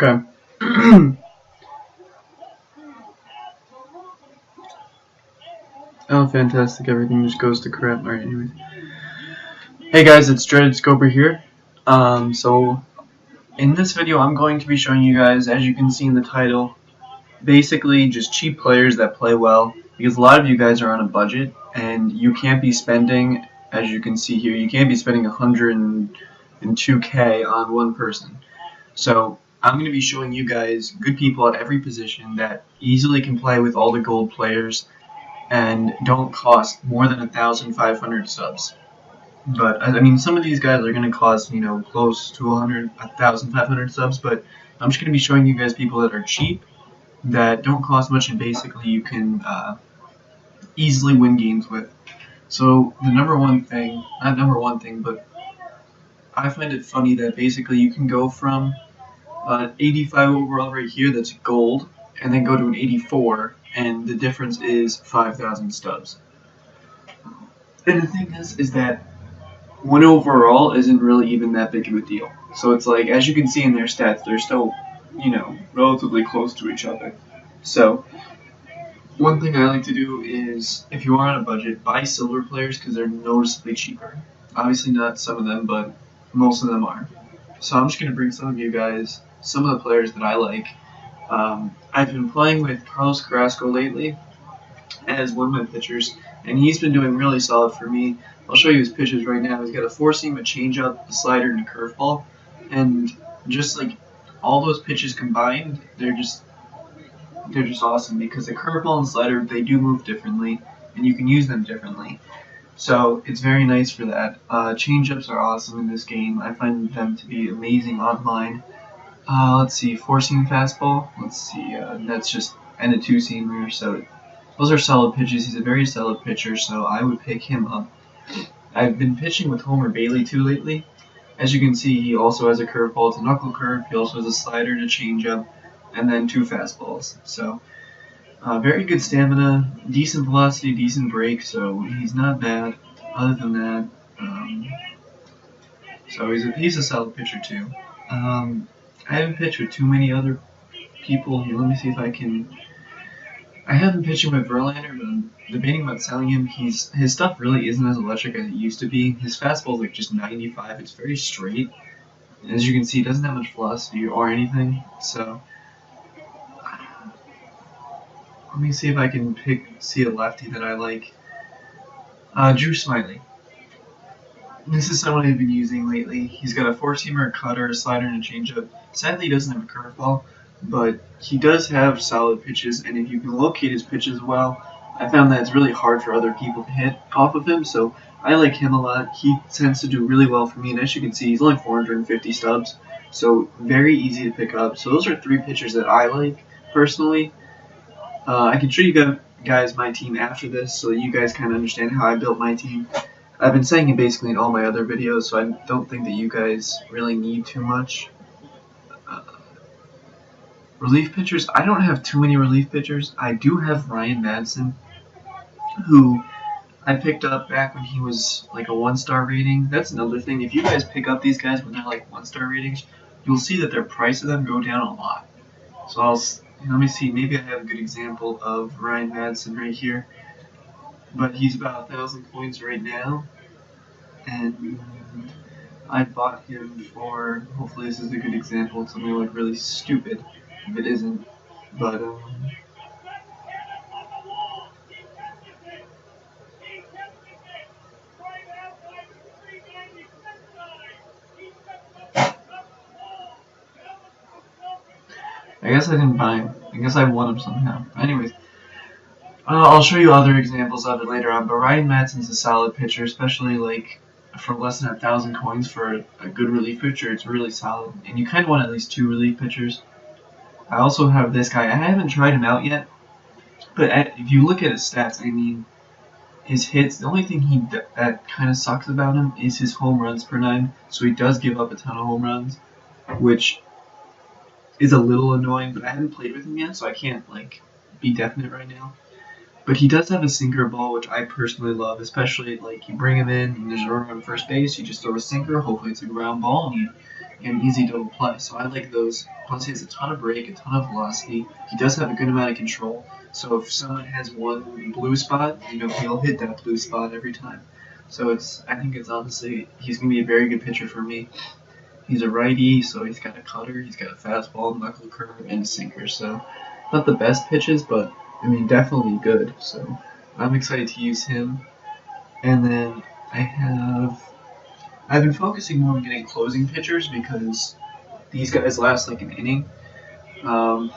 Okay. Oh, fantastic. Everything just goes to crap. Alright, anyways. Hey guys, it's Dreaded Scoper here. So in this video I'm going to be showing you guys, as you can see in the title, basically just cheap players that play well, because a lot of you guys are on a budget and you can't be spending, as you can see here, you can't be spending 102k on one person. So I'm going to be showing you guys good people at every position that easily can play with all the gold players and don't cost more than 1,500 subs. But I mean, some of these guys are going to cost, close to 1,500 subs. But I'm just going to be showing you guys people that are cheap, that don't cost much, and basically you can easily win games with. So the number one thing, not number one thing, but I find it funny that basically you can go from 85 overall right here, that's gold, and then go to an 84, and the difference is 5,000 stubs. And the thing is that 1 overall isn't really even that big of a deal. So it's like, as you can see in their stats, they're still, relatively close to each other. So one thing I like to do is, if you are on a budget, buy silver players because they're noticeably cheaper. Obviously not some of them, but most of them are. So I'm just going to bring some of you guys some of the players that I like. I've been playing with Carlos Carrasco lately as one of my pitchers, and he's been doing really solid for me. I'll show you his pitches right now. He's got a four-seam, a changeup, a slider, and a curveball, and just like all those pitches combined, they're just awesome because the curveball and slider, they do move differently, and you can use them differently. So it's very nice for that. Changeups are awesome in this game. I find them to be amazing online. Let's see, four-seam fastball. Let's see, that's just, and a two-seamer. So those are solid pitches. He's a very solid pitcher, so I would pick him up. I've been pitching with Homer Bailey too lately. As you can see, he also has a curveball. It's a knuckle curve. He also has a slider and a changeup, and then two fastballs. So very good stamina, decent velocity, decent break. So he's not bad. Other than that, so he's a solid pitcher too. I haven't pitched with too many other people. Let me see if I can. I haven't pitched him with Verlander, but I'm debating about selling him. His stuff really isn't as electric as it used to be. His fastball is like just 95. It's very straight. And as you can see, it doesn't have much velocity or anything. So let me see if I can see a lefty that I like. Drew Smiley. This is someone I've been using lately. He's got a four-seamer, a cutter, a slider, and a changeup. Sadly, he doesn't have a curveball, but he does have solid pitches, and if you can locate his pitches well, I found that it's really hard for other people to hit off of him, so I like him a lot. He tends to do really well for me, and as you can see, he's only 450 stubs, so very easy to pick up. So those are three pitchers that I like, personally. I can show you guys my team after this, so that you guys kind of understand how I built my team. I've been saying it basically in all my other videos, so I don't think that you guys really need too much. Relief pitchers, I don't have too many relief pitchers. I do have Ryan Madsen, who I picked up back when he was like a 1-star rating. That's another thing. If you guys pick up these guys when they're like 1-star ratings, you'll see that their price of them go down a lot. So let me see, maybe I have a good example of Ryan Madsen right here. But he's about 1,000 points right now, and I bought him for, hopefully this is a good example, it's something like really stupid if it isn't, but I guess I didn't buy him. I guess I won him somehow. Anyways, I'll show you other examples of it later on, but Ryan Madsen's a solid pitcher, especially like for less than 1,000 coins for a good relief pitcher. It's really solid, and you kind of want at least 2 relief pitchers. I also have this guy. I haven't tried him out yet, but if you look at his stats, I mean, his hits, the only thing that kind of sucks about him is his home runs per 9, so he does give up a ton of home runs, which is a little annoying, but I haven't played with him yet, so I can't like be definite right now. But he does have a sinker ball, which I personally love, especially like you bring him in and there's a runner on first base, you just throw a sinker, hopefully it's a ground ball, and and easy double play. So I like those. Plus, he has a ton of break, a ton of velocity. He does have a good amount of control. So if someone has one blue spot, he'll hit that blue spot every time. So I think it's honestly, he's gonna be a very good pitcher for me. He's a righty, so he's got a cutter, he's got a fastball, knuckle curve, and a sinker. So not the best pitches, but definitely good. So I'm excited to use him. And then I've been focusing more on getting closing pitchers because these guys last like an inning. Um,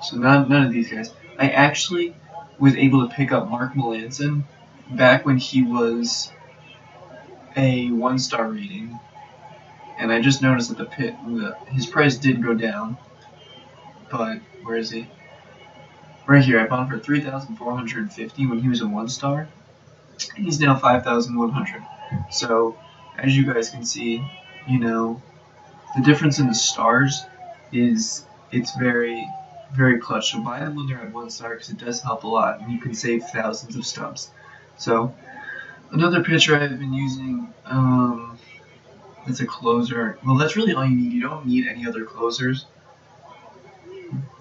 so none of these guys. I actually was able to pick up Mark Melanson back when he was a 1-star rating, and I just noticed that his price did go down. But where is he? Right here. I bought him for 3,450 when he was a 1-star. He's now 5,100. So as you guys can see, the difference in the stars is it's very, very clutch. So buy them when they're at 1-star because it does help a lot, and you can save thousands of stubs. So another pitcher I've been using, that's a closer. Well, that's really all you need. You don't need any other closers.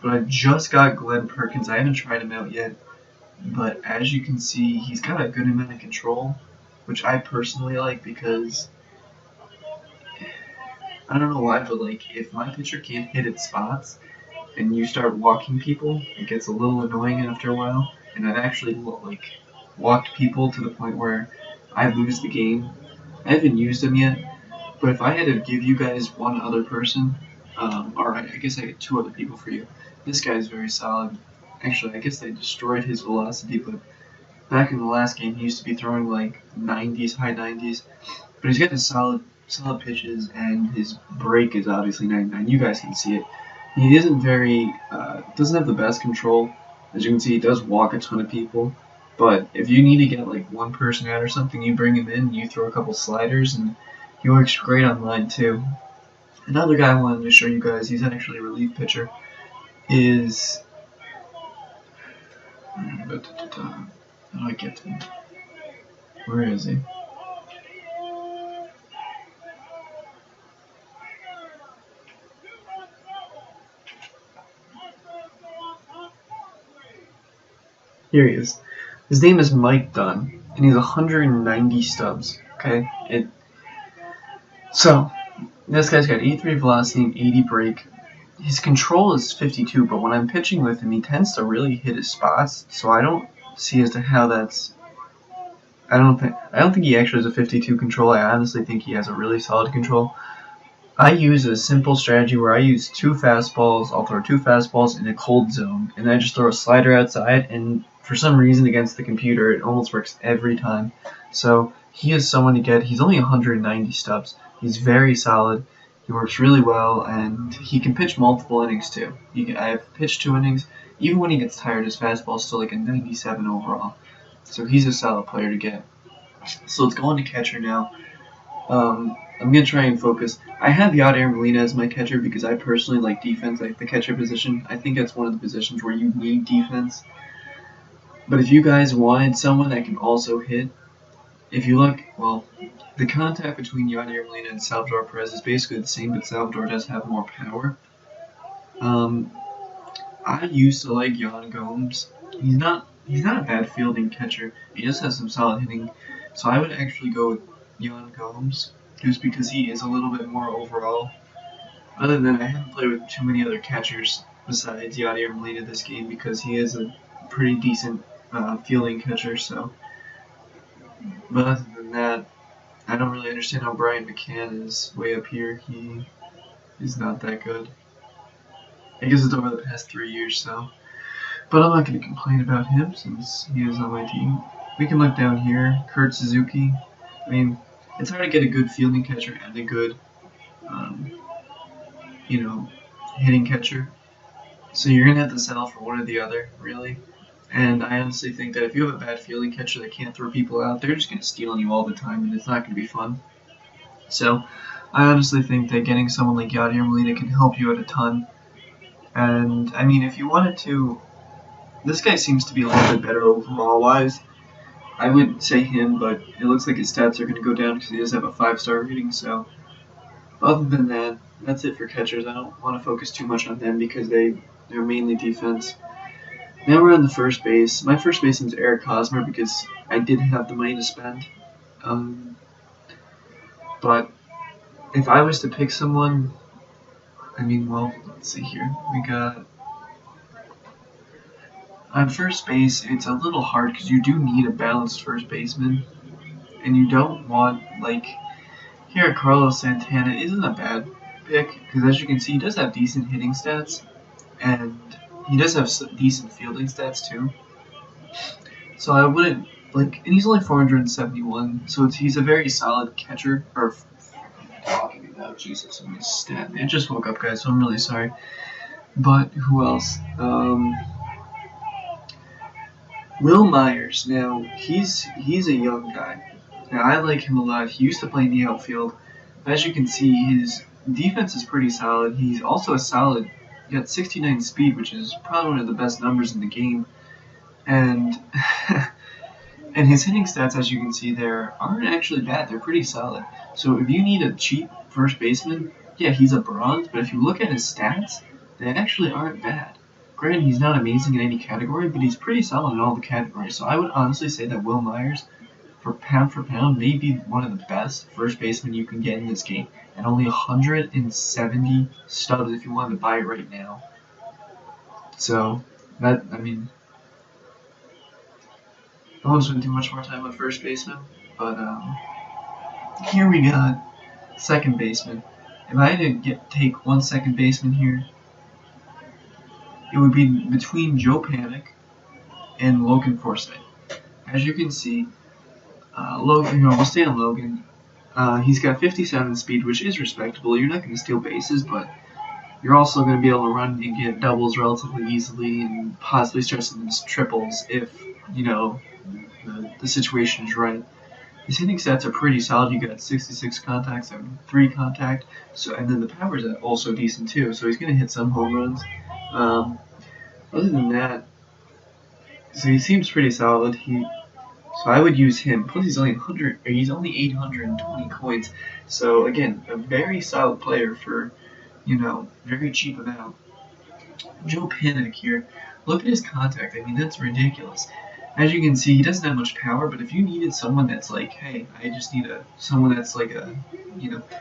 But I just got Glenn Perkins. I haven't tried him out yet, but as you can see, he's got a good amount of control, which I personally like because I don't know why, but like if my pitcher can't hit its spots and you start walking people, it gets a little annoying after a while. And I've actually walked people to the point where I lose the game. I haven't used them yet, but if I had to give you guys one other person, or I guess I get 2 other people for you. This guy's very solid. Actually, I guess they destroyed his velocity, but back in the last game, he used to be throwing like 90s, high 90s. But he's got solid pitches, and his break is obviously 99. You guys can see it. He isn't doesn't have the best control. As you can see, he does walk a ton of people. But if you need to get like one person out or something, you bring him in, you throw a couple sliders, and he works great on line too. Another guy I wanted to show you guys, he's actually a relief pitcher, is... How do I get to him? Where is he? Here he is. His name is Mike Dunn, and he's 190 stubs. Okay? So, this guy's got 83 velocity and 80 break. His control is 52, but when I'm pitching with him, he tends to really hit his spots, so I don't see as to how that's... I don't think he actually has a 52 control. I honestly think he has a really solid control. I use a simple strategy where I use 2 fastballs. I'll throw 2 fastballs in a cold zone, and then I just throw a slider outside, and for some reason against the computer, it almost works every time. So he is someone to get. He's only 190 stubs. He's very solid. He works really well, and he can pitch multiple innings too. I've pitched 2 innings. Even when he gets tired, his fastball is still like a 97 overall. So he's a solid player to get. So let's go on to catcher now. I'm going to try and focus. I have Yadier Molina as my catcher because I personally like defense. I like the catcher position. I think that's one of the positions where you need defense. But if you guys wanted someone that can also hit, if you look, well, the contact between Yadier Molina and Salvador Perez is basically the same, but Salvador does have more power. I used to like Yan Gomes. He's not a bad fielding catcher. He just has some solid hitting. So I would actually go with Yan Gomes just because he is a little bit more overall. Other than that, I haven't played with too many other catchers besides Yadier Molina this game because he is a pretty decent fielding catcher. So, but other than that, I don't really understand how Brian McCann is way up here. He is not that good. I guess it's over the past 3 years, so. But I'm not going to complain about him since he is on my team. We can look down here. Kurt Suzuki. I mean, it's hard to get a good fielding catcher and a good, hitting catcher. So you're going to have to settle for one or the other, really. And I honestly think that if you have a bad fielding catcher that can't throw people out, they're just going to steal on you all the time, and it's not going to be fun. So I honestly think that getting someone like Yadier Molina can help you out a ton. And, I mean, if you wanted to... This guy seems to be a little bit better overall-wise. I would say him, but it looks like his stats are going to go down because he does have a 5-star rating, so... Other than that, that's it for catchers. I don't want to focus too much on them because they're mainly defense. Now we're on the first base. My first baseman's Eric Hosmer because I did have the money to spend. Um, but if I was to pick someone, I mean, well, let's see here. We got on first base. It's a little hard because you do need a balanced first baseman, and you don't want like here. Carlos Santana isn't a bad pick because as you can see, he does have decent hitting stats, and he does have decent fielding stats too. So I wouldn't like, and he's only 471, so he's a very solid catcher. Or talking about Jesus, I'm just stat. I just woke up, guys, so I'm really sorry. But who else? Will Myers. Now he's a young guy. Now I like him a lot. He used to play in the outfield. As you can see, his defense is pretty solid. He's also a solid. He got 69 speed, which is probably one of the best numbers in the game. And and his hitting stats, as you can see there, aren't actually bad. They're pretty solid. So if you need a cheap first baseman, yeah, he's a bronze. But if you look at his stats, they actually aren't bad. Granted, he's not amazing in any category, but he's pretty solid in all the categories. So I would honestly say that Will Myers, for pound, may be one of the best first basemen you can get in this game. And only 170 stubs if you wanted to buy it right now. So, that, I mean, I won't spend too much more time on first baseman, but here we got second baseman. If I had to take one second baseman here, it would be between Joe Panic and Logan Forsythe. As you can see, Logan, we'll stay on Logan. He's got 57 speed, which is respectable. You're not going to steal bases, but you're also going to be able to run and get doubles relatively easily and possibly start some triples if, the situation is right. His hitting stats are pretty solid. You got 66 contact, 73 contact, and then the power is also decent too. So he's going to hit some home runs. Other than that, so he seems pretty solid. So I would use him. Plus he's only 820 coins. So again, a very solid player for, very cheap amount. Joe Panic here. Look at his contact. I mean, that's ridiculous. As you can see, he doesn't have much power, but if you needed someone that's like, hey, I just need someone that's like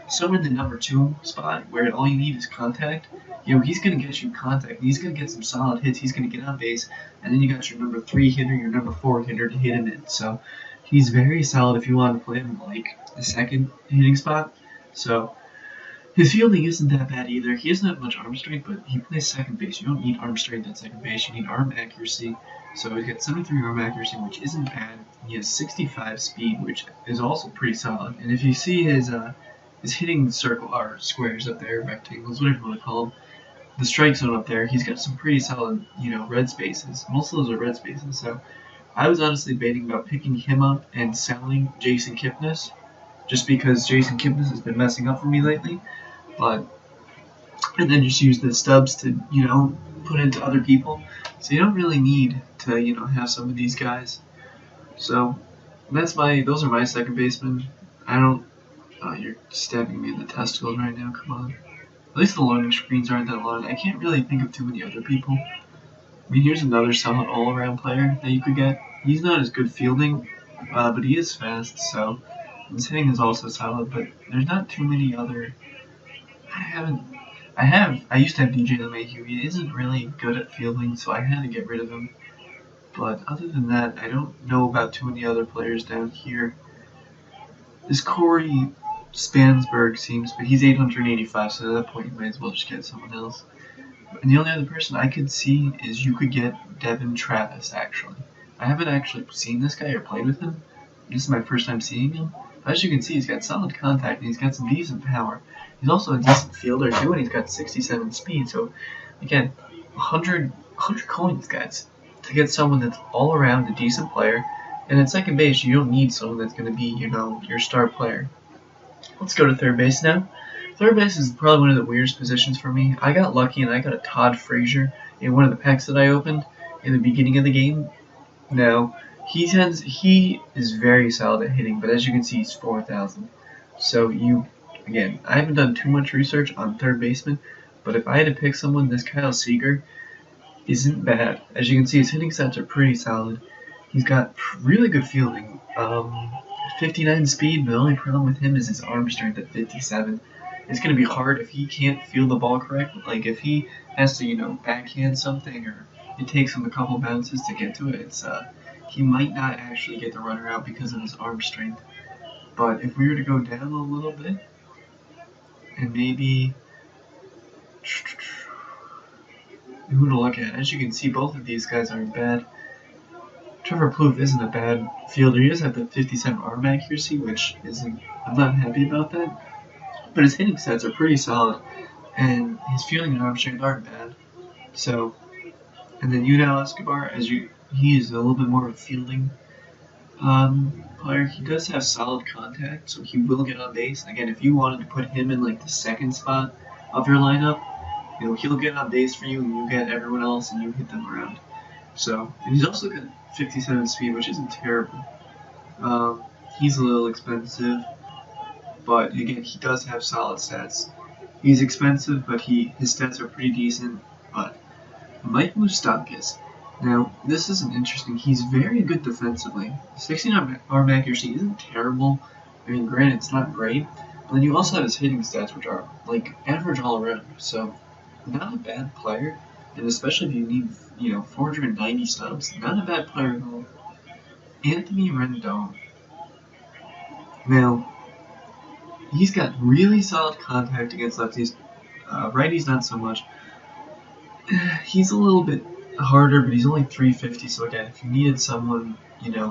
someone in the number 2 spot where all you need is contact, he's going to get you contact. He's going to get some solid hits. He's going to get on base, and then you got your number 3 hitter, your number 4 hitter to hit him in. So he's very solid if you want to play him like the second hitting spot. So his fielding isn't that bad either. He doesn't have much arm strength, but he plays second base. You don't need arm strength at second base. You need arm accuracy. So he's got 73 arm accuracy, which isn't bad. He has 65 speed, which is also pretty solid. And if you see his hitting circle or squares up there, rectangles, whatever you want to call them, the strike zone up there, he's got some pretty solid, red spaces. Most of those are red spaces. So I was honestly debating about picking him up and selling Jason Kipnis, just because Jason Kipnis has been messing up for me lately. And then just use the stubs to, put into other people. So you don't really need to, have some of these guys. So those are my second basemen. You're stabbing me in the testicles right now, come on. At least the loading screens aren't that long. I can't really think of too many other people. I mean, here's another solid all-around player that you could get. He's not as good fielding, but he is fast, so his hitting is also solid, but there's not too many other... I used to have DJ LeMahieu. He isn't really good at fielding, so I had to get rid of him. But other than that, I don't know about too many other players down here. This Corey Spansberg seems, but he's 885, so at that point you might as well just get someone else. And the only other person I could see is you could get Devin Travis, actually. I haven't actually seen this guy or played with him. This is my first time seeing him. But as you can see, he's got solid contact and he's got some decent power. He's also a decent fielder too, and he's got 67 speed. So, again, 100 coins, guys, to get someone that's all around a decent player. And at second base, you don't need someone that's going to be, your star player. Let's go to third base now. Third base is probably one of the weirdest positions for me. I got lucky and I got a Todd Frazier in one of the packs that I opened in the beginning of the game. Now, he is very solid at hitting, but as you can see, he's 4,000. So again, I haven't done too much research on third baseman, but if I had to pick someone, this Kyle Seager isn't bad. As you can see, his hitting stats are pretty solid. He's got really good fielding. 59 speed, but the only problem with him is his arm strength at 57. It's going to be hard if he can't feel the ball correctly. Like if he has to, backhand something, or it takes him a couple bounces to get to it. He might not actually get the runner out because of his arm strength. But if we were to go down a little bit, and maybe who to look at, as you can see, both of these guys aren't bad. Trevor Plouffe isn't a bad fielder. He does have the 57 arm accuracy, which I'm not happy about that. But his hitting stats are pretty solid, and his fielding and arm strength aren't bad. So, and then Yunel Escobar, he is a little bit more of a fielding player. He does have solid contact, so he will get on base. Again, if you wanted to put him in like the second spot of your lineup, he'll get on base for you, and you get everyone else, and you hit them around. So, and he's also got 57 speed, which isn't terrible. He's a little expensive, but again, he does have solid stats. He's expensive, but his stats are pretty decent. But Mike Moustakas. Now, this is interesting. He's very good defensively. 16 arm accuracy isn't terrible. I mean, granted, it's not great. But then you also have his hitting stats, which are like average all around. So, not a bad player. And especially if you need, 490 stubs, not a bad player at all. Anthony Rendon. Now, he's got really solid contact against lefties. Righties, not so much. He's a little bit harder, but he's only 350. So again, if you needed someone,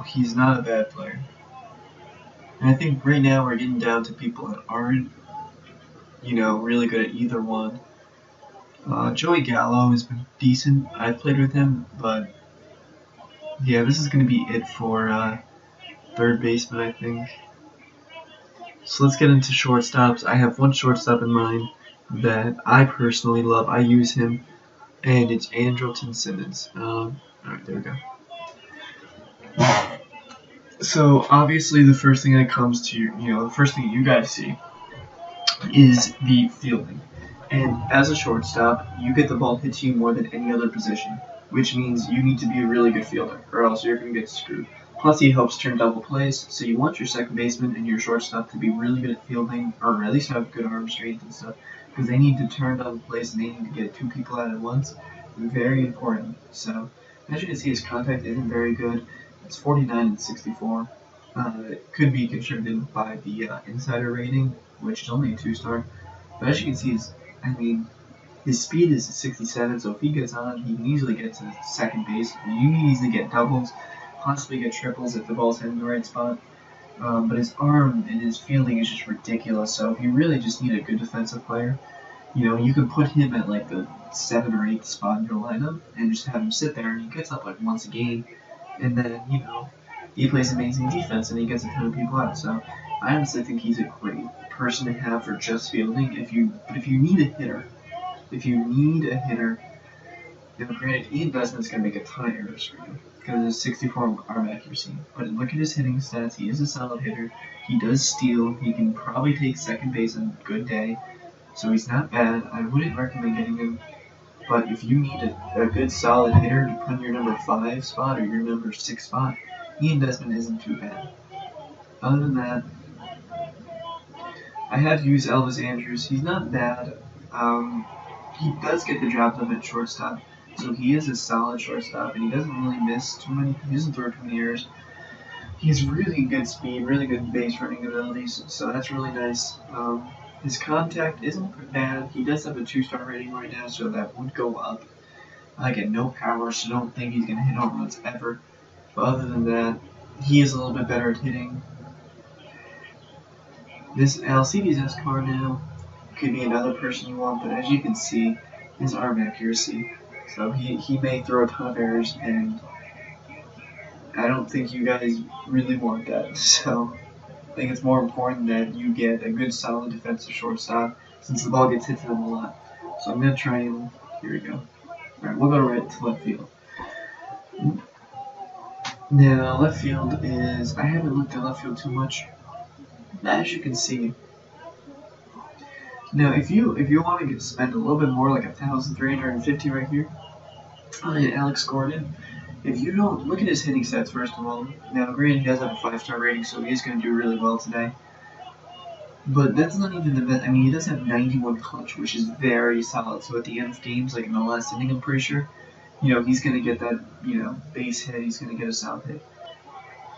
he's not a bad player. And I think right now we're getting down to people that aren't, really good at either one. Joey Gallo has been decent. I've played with him, but yeah, this is going to be it for third baseman, I think. So let's get into shortstops. I have one shortstop in mind that I personally love. I use him, and it's Andrelton Simmons. Alright, there we go. So obviously the first thing that comes to the first thing you guys see is the fielding. And as a shortstop, you get the ball hit to you more than any other position, which means you need to be a really good fielder, or else you're going to get screwed. Plus, he helps turn double plays, so you want your second baseman and your shortstop to be really good at fielding, or at least have good arm strength and stuff, because they need to turn double plays and they need to get two people out at once. Very important. So, as you can see, his contact isn't very good. It's 49 and 64. It could be contributed by the insider rating, which is only a 2-star. But as you can see, his speed is 67, so if he gets on, he can easily get to second base. You can easily get doubles, possibly get triples if the ball's heading in the right spot. But his arm and his fielding is just ridiculous, so if you really just need a good defensive player, you can put him at like the 7 or 8 spot in your lineup and just have him sit there, and he gets up like once a game, and then, he plays amazing defense and he gets a ton of people out. So I honestly think he's a great person to have for just fielding. But if you need a hitter, granted, Ian Desmond's going to make a ton of errors for you because of his 64 arm accuracy. But look at his hitting stats. He is a solid hitter. He does steal. He can probably take second base on a good day. So he's not bad. I wouldn't recommend getting him. But if you need a good solid hitter to put in your number 5 spot or your number 6 spot, Ian Desmond isn't too bad. Other than that, I have used Elvis Andrus. He's not bad. He does get the job done at shortstop, so he is a solid shortstop, and he doesn't really miss too many. He doesn't throw too many errors. He has really good speed, really good base running abilities, so that's really nice. His contact isn't bad. He does have a 2-star rating right now, so that would go up. I get no power, so don't think he's gonna hit home runs ever. But other than that, he is a little bit better at hitting. This Alcides Escobar now could be another person you want, but as you can see, his arm accuracy. So he may throw a ton of errors, and I don't think you guys really want that. So I think it's more important that you get a good, solid defensive shortstop, since the ball gets hit to them a lot. So I'm gonna try and here we go. Alright, we'll go right to left field. Now left field is I haven't looked at left field too much. As you can see, Now, if you want to spend a little bit more, like 1,350 right here on Alex Gordon, if you don't look at his hitting stats first of all. Now, granted, he does have a 5-star rating, so he is going to do really well today. But that's not even the best. I mean, he does have 91 clutch, which is very solid. So at the end of games, like in the last inning, I'm pretty sure, he's going to get that, base hit. He's going to get a solid hit.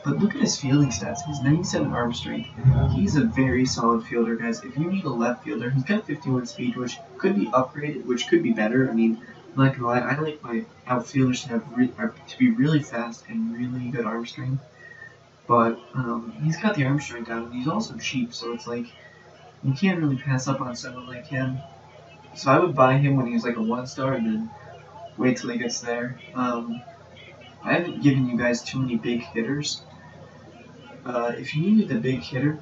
But look at his fielding stats. His 97 arm strength. He's a very solid fielder, guys. If you need a left fielder, he's got 51 speed, which could be upgraded, which could be better. I mean, I'm not gonna lie, I like my outfielders to be really fast and really good arm strength. But he's got the arm strength down, and he's also cheap, so it's like you can't really pass up on someone like him. So I would buy him when he's like a 1-star, and then wait till he gets there. I haven't given you guys too many big hitters. If you needed a big hitter,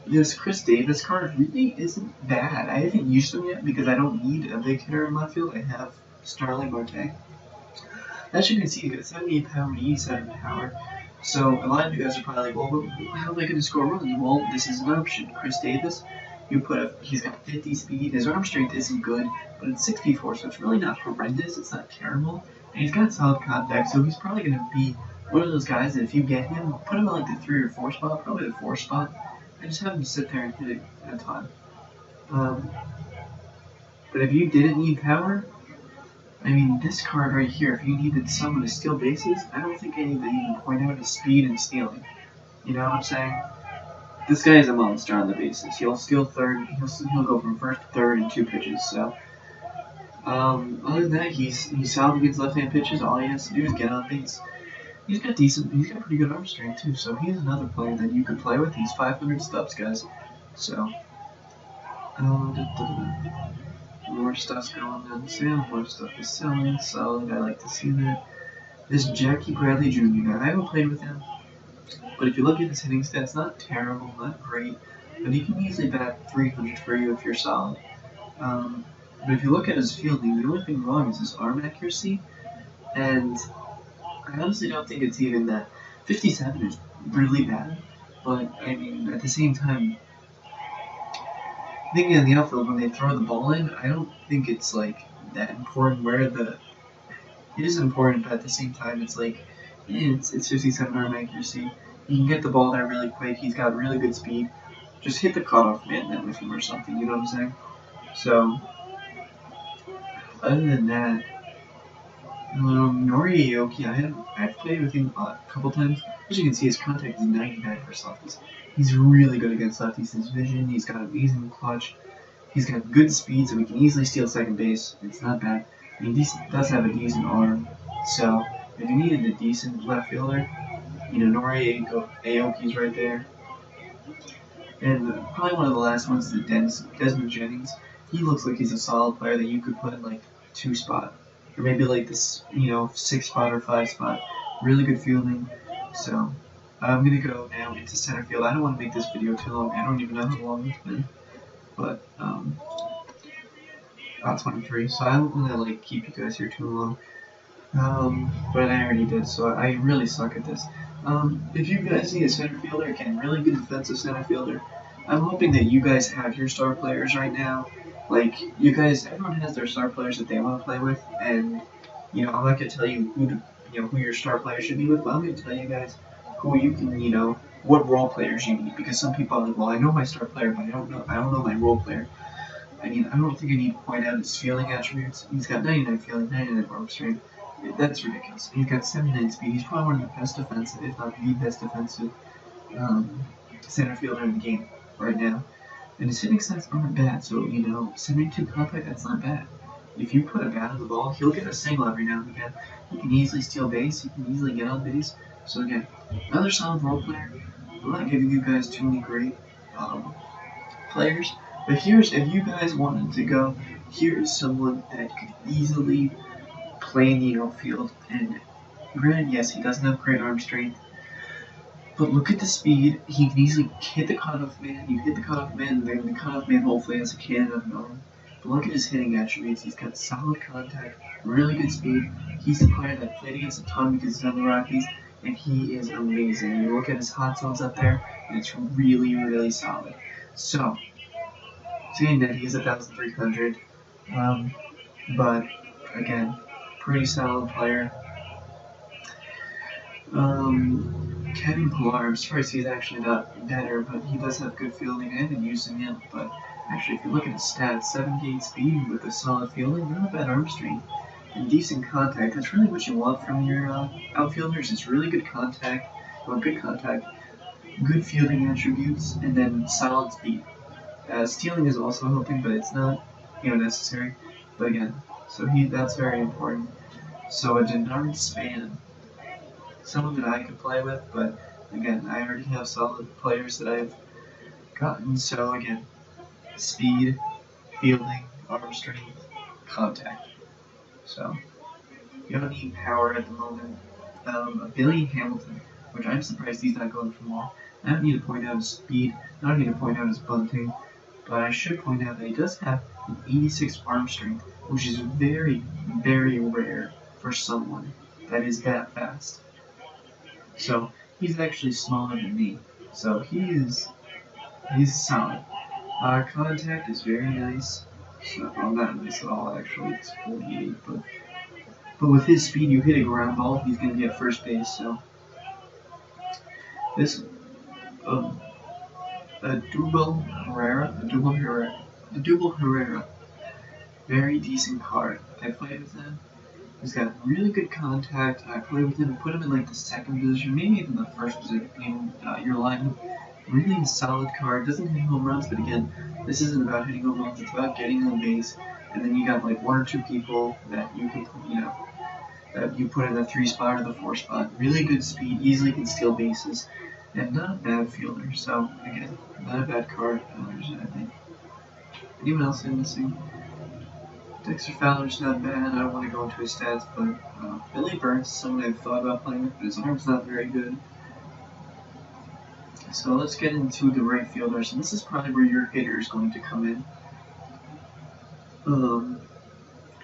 this Chris Davis card really isn't bad. I haven't used him yet because I don't need a big hitter in left field. I have Starling Marte. As you can see, he's got 78 power and 87 power. So a lot of you guys are probably like, well, how am I going to score runs? Well, this is an option. Chris Davis, he's got 50 speed. His arm strength isn't good, but it's 64, so it's really not horrendous. It's not terrible. And he's got solid contact, so he's probably going to be one of those guys that if you get him, put him in like the 3 or 4 spot, probably the 4 spot, and just have him sit there and hit it a ton. But if you didn't need power, I mean, this card right here, if you needed someone to steal bases, I don't think I need to even point out his speed and stealing. You know what I'm saying? This guy is a monster on the bases. He'll steal third. He'll go from first to third in 2 pitches. So, other than that, he's solid against left-hand pitches. All he has to do is get on base. He's got pretty good arm strength too. So he's another player that you could play with. He's 500 stubs, guys. So, more stuff's going on sale. More stuff is selling. Solid. I like to see that. This Jackie Bradley Jr. Now, I haven't played with him, but if you look at his hitting stats, not terrible, not great, but he can easily bat 300 for you if you're solid. But if you look at his fielding, the only thing wrong is his arm accuracy, and I honestly don't think it's even that. 57 is really bad, but I mean, at the same time, thinking in the outfield when they throw the ball in, I don't think it's like that important it is important, but at the same time, it's like, it's 57 arm accuracy. You can get the ball there really quick. He's got really good speed. Just hit the cutoff man then with him or something, you know what I'm saying? So, other than that, Nori Aoki, I've played with him a couple times. As you can see, his contact is 99 versus lefties. He's really good against lefties. His vision, he's got amazing clutch. He's got good speed, so he can easily steal second base. It's not bad. I mean, he does have a decent arm. So, if you needed a decent left fielder, Nori Aoki's right there. And probably one of the last ones is Desmond Jennings. He looks like he's a solid player that you could put in like 2 spot. Or maybe like this, 6 spot or 5 spot. Really good fielding. So, I'm going to go now into center field. I don't want to make this video too long. I don't even know how long it's been. But, about 23. So I don't want to keep you guys here too long. But I already did, so I really suck at this. If you guys need a center fielder, again, really good defensive center fielder, I'm hoping that you guys have your star players right now. Everyone has their star players that they want to play with, and, I'm not going to tell you who your star player should be with, but I'm going to tell you guys who you can, what role players you need, because some people are like, well, I know my star player, but I don't know my role player. I mean, I don't think I need to point out his fielding attributes. He's got 99 fielding, 99 arm strength. That's ridiculous. He's got 79 speed. He's probably one of the best defensive, if not the best defensive, center fielder in the game right now. And his hitting stats aren't bad, so, 72 contact, that's not bad. If you put a bat on the ball, he'll get a single every now and again. He can easily steal base. He can easily get on base. So, again, another solid role player. I'm not giving you guys too many great players. But if you guys wanted to go, here's someone that could easily play in the outfield. And granted, yes, he doesn't have great arm strength, but look at the speed. He can easily hit the cutoff man. You hit the cutoff man, and then the cutoff man hopefully has a cannon of an arm. But look at his hitting attributes. He's got solid contact, really good speed. He's a player that played against a ton because he's on the Rockies, and he is amazing. You look at his hot zones up there, and it's really, really solid. So, Saying that he's 1,300, but again, pretty solid player. Kevin Pillar, I'm surprised he's actually not better, but he does have good fielding. I haven't used him yet, but actually, if you look at his stats, 78 speed with a solid fielding, not a bad arm strength, and decent contact. That's really what you want from your outfielders. It's really good contact, good fielding attributes, and then solid speed. Stealing is also helping, but it's not, necessary. But again, so that's very important. So a Denard span, someone that I could play with, but again, I already have solid players that I've gotten. So again, speed, fielding, arm strength, contact. So you don't need power at the moment. Billy Hamilton, which I'm surprised he's not going for more. I don't need to point out his speed. I don't need to point out his bunting. But I should point out that he does have an 86 arm strength, which is very, very rare for someone that is that fast. So he's actually smaller than me. So he's solid. Contact is very nice. So, well, not nice at all actually. It's 48, but with his speed, you hit a ground ball, he's gonna be at first base. So this Double Herrera, very decent card. I played with him. He's got really good contact. I played with him, put him in like the second position, maybe even the first position in your lineup. Really a solid card. Doesn't hit home runs, but again, this isn't about hitting home runs. It's about getting on base. And then you got like one or two people that you can, that you put in the 3 spot or the 4 spot. Really good speed, easily can steal bases, and not a bad fielder. So again, not a bad card. I think. Anyone else I'm missing? Dexter Fowler's not bad. I don't want to go into his stats, but Billy Burns is someone I've thought about playing with, but his arm's not very good. So let's get into the right fielders, and this is probably where your hitter is going to come in.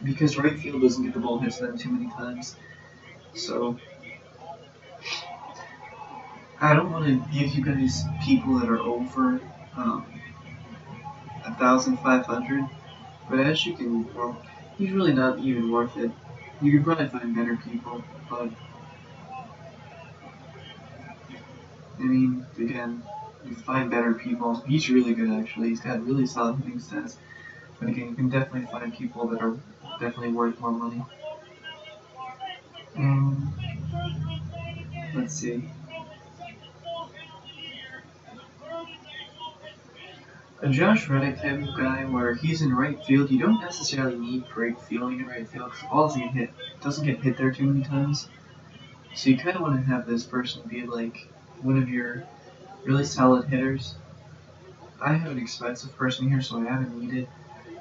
Because right field doesn't get the ball hit to them too many times. So I don't want to give you guys people that are over 1,500. But as you can, well, he's really not even worth it. You could probably find better people, but I mean, again, you find better people. He's really good actually. He's got really solid hitting stats. But again, you can definitely find people that are definitely worth more money. Let's see. A Josh Reddick type of guy where he's in right field, you don't necessarily need great fielding in right field because the ball doesn't get hit there too many times. So you kind of want to have this person be like one of your really solid hitters. I have an expensive person here, so I haven't needed.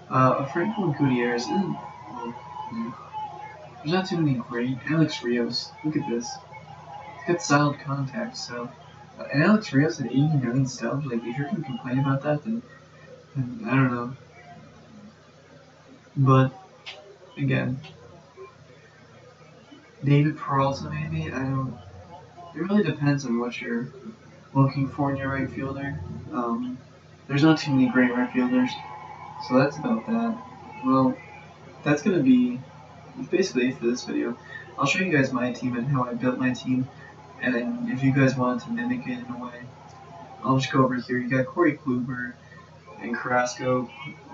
A Franklin Gutierrez isn't. There's not too many great. Alex Rios, look at this. He's got solid contact, so. And Alex Rios at 89 stubs, like if you're gonna complain about that, then I don't know. But again, David Peralta maybe. I don't. It really depends on what you're looking for in your right fielder. There's not too many great right fielders, so that's about that. Well, that's gonna be basically it for this video. I'll show you guys my team and how I built my team, and then if you guys wanted to mimic it in a way, I'll just go over here. You got Corey Kluber and Carrasco,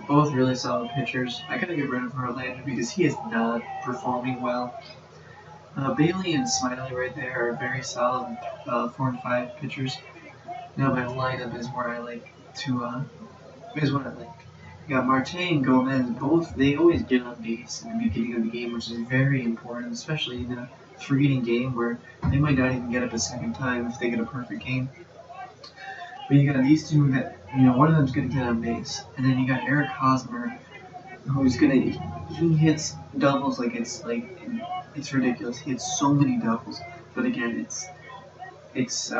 both really solid pitchers. I gotta get rid of Verlander because he is not performing well. Bailey and Smiley right there are very solid 4 and 5 pitchers. Now my lineup is where I like to is what I like. You got Marte and Gomez, both they always get on base in the beginning of the game, which is very important, especially in a 3-inning game where they might not even get up a second time if they get a perfect game. But you got these two that, one of them's gonna get on base, and then you got Eric Hosmer, who's he hits doubles like it's ridiculous. He hits so many doubles, but again, he's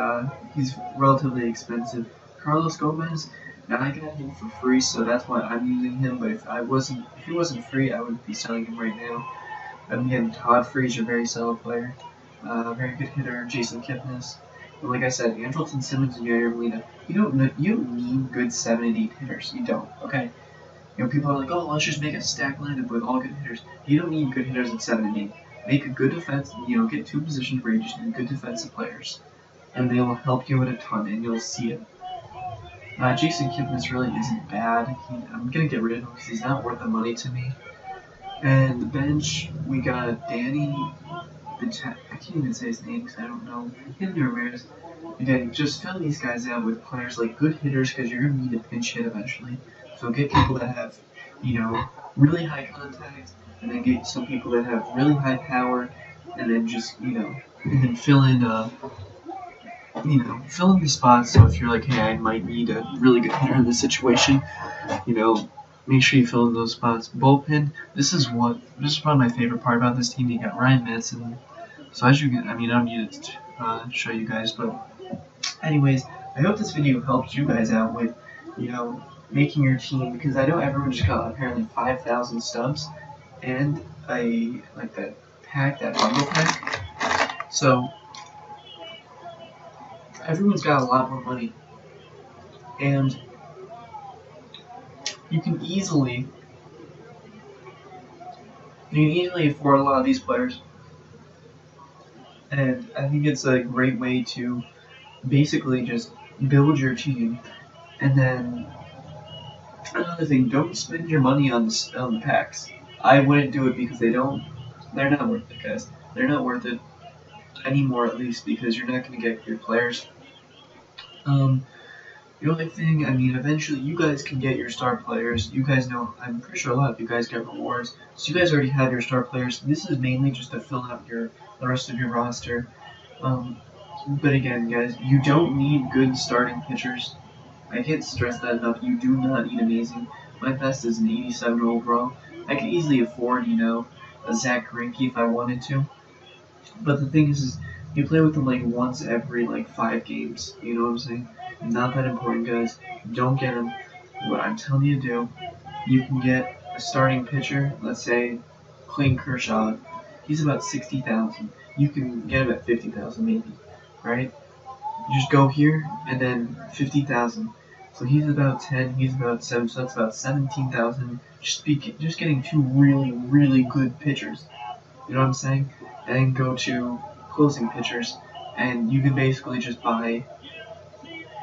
relatively expensive. Carlos Gomez, now I got him for free, so that's why I'm using him. But if he wasn't free, I would be selling him right now. And again, Todd Frazier, very solid player, very good hitter. Jason Kipnis, and like I said, Andrelton Simmons and Yadier Molina. You don't need good 7 and 8 hitters. You don't. Okay, People are like, oh, let's just make a stack lineup with all good hitters. You don't need good hitters at 7 and 8. Make a good defense. Get 2 positions where you just need good defensive players, and they will help you out a ton, and you'll see it. Jason Kipnis really isn't bad. I'm gonna get rid of him because he's not worth the money to me. And the bench, we got Danny. I can't even say his name because I don't know. Andy Ramirez. Again, just fill these guys out with players like good hitters because you're gonna need a pinch hit eventually. So get people that have, really high contact, and then get some people that have really high power, and then just, and then fill in the spots. So if you're like, hey, I might need a really good hitter in this situation, make sure you fill in those spots. Bullpen. This is probably my favorite part about this team. You got Ryan Manson. So as you get, I don't need to show you guys, but anyways, I hope this video helps you guys out with, making your team, because I know everyone just got apparently 5,000 stubs and that bundle pack. So everyone's got a lot more money, and you can easily afford a lot of these players. And I think it's a great way to basically just build your team. And then another thing, don't spend your money on the packs. I wouldn't do it because they're not worth it, guys. They're not worth it anymore, at least, because you're not going to get your players. The only thing, eventually you guys can get your star players. You guys know, I'm pretty sure a lot of you guys get rewards. So you guys already have your star players. This is mainly just to fill out the rest of your roster. But again, guys, you don't need good starting pitchers. I can't stress that enough. You do not need amazing. My best is an 87 overall. I could easily afford, a Zach Greinke if I wanted to. But the thing is you play with them like once every 5 games. You know what I'm saying? Not that important, guys. Don't get him. What I'm telling you to do, you can get a starting pitcher. Let's say Clayton Kershaw. He's about 60,000. You can get him at 50,000 maybe, right? You just go here and then 50,000. So he's about 10. He's about 7. So that's about 17,000. Just getting 2 really, really good pitchers. You know what I'm saying? And then go to closing pitchers, and you can basically just buy.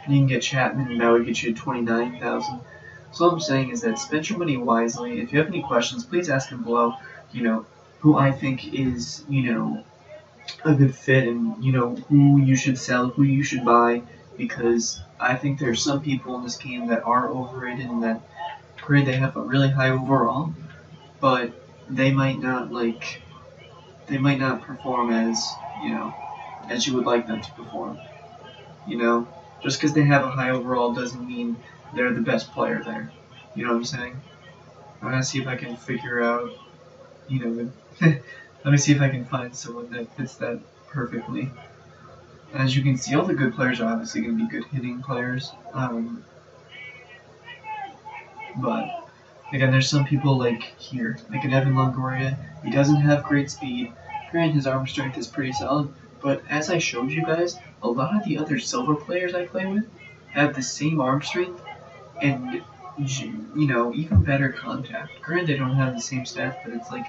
You can get Chapman, and that would get you 29,000. So what I'm saying is that spend your money wisely. If you have any questions, please ask them below. Who I think is, a good fit, and who you should sell, who you should buy, because I think there's some people in this game that are overrated and that they have a really high overall, but they might not perform as you would like them to perform. Just because they have a high overall doesn't mean they're the best player there. You know what I'm saying? I'm gonna see if I can figure out, let me see if I can find someone that fits that perfectly. As you can see, all the good players are obviously going to be good hitting players. But again, there's some people like here, like an Evan Longoria. He doesn't have great speed. Granted, his arm strength is pretty solid. But as I showed you guys, a lot of the other silver players I play with have the same arm strength and even better contact. Granted, they don't have the same stats, but it's like,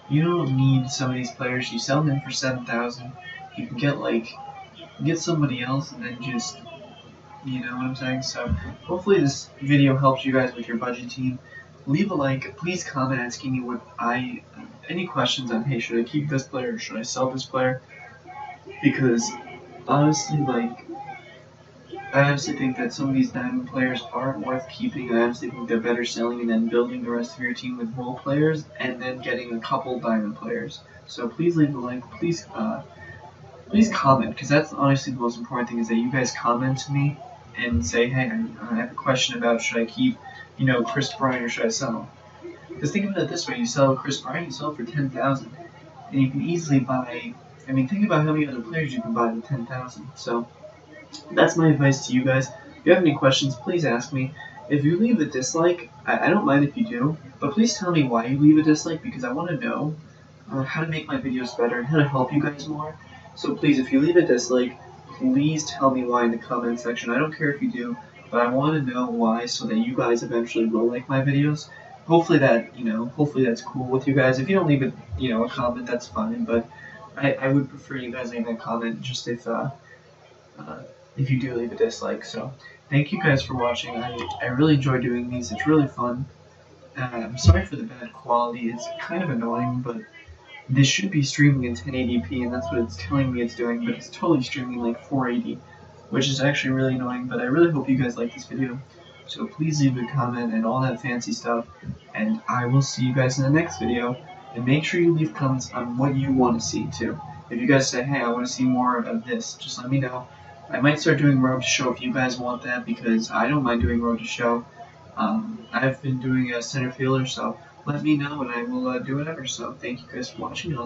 you don't need some of these players. You sell them for 7,000. You can get somebody else, and then just, you know what I'm saying. So hopefully this video helps you guys with your budget team. Leave a like. Please comment asking me any questions on, hey, should I keep this player or should I sell this player? Because honestly, I honestly think that some of these diamond players aren't worth keeping. I honestly think they're better selling and then building the rest of your team with role players and then getting a couple diamond players. So please leave a like. Please comment, because that's honestly the most important thing, is that you guys comment to me and say, hey, I have a question about should I keep, Chris Bryant or should I sell him? Because think about it this way: you sell Chris Bryant, you sell it for 10,000, and you can easily buy. Think about how many other players you can buy with 10,000. So that's my advice to you guys. If you have any questions, please ask me. If you leave a dislike, I don't mind if you do, but please tell me why you leave a dislike, because I want to know how to make my videos better and how to help you guys more. So please, if you leave a dislike, please tell me why in the comment section. I don't care if you do. but I want to know why so that you guys eventually will like my videos. Hopefully hopefully that's cool with you guys. If you don't leave a comment, that's fine. But I would prefer you guys leave a comment just if you do leave a dislike. So thank you guys for watching. I really enjoy doing these. It's really fun. I'm sorry for the bad quality. It's kind of annoying, but this should be streaming in 1080p, and that's what it's telling me it's doing, but it's totally streaming like 480, which is actually really annoying, but I really hope you guys like this video. So please leave a comment and all that fancy stuff, and I will see you guys in the next video. And make sure you leave comments on what you want to see, too. If you guys say, hey, I want to see more of this, just let me know. I might start doing Road to Show if you guys want that, because I don't mind doing Road to Show. I've been doing a center fielder, so let me know and I will do whatever. So thank you guys for watching.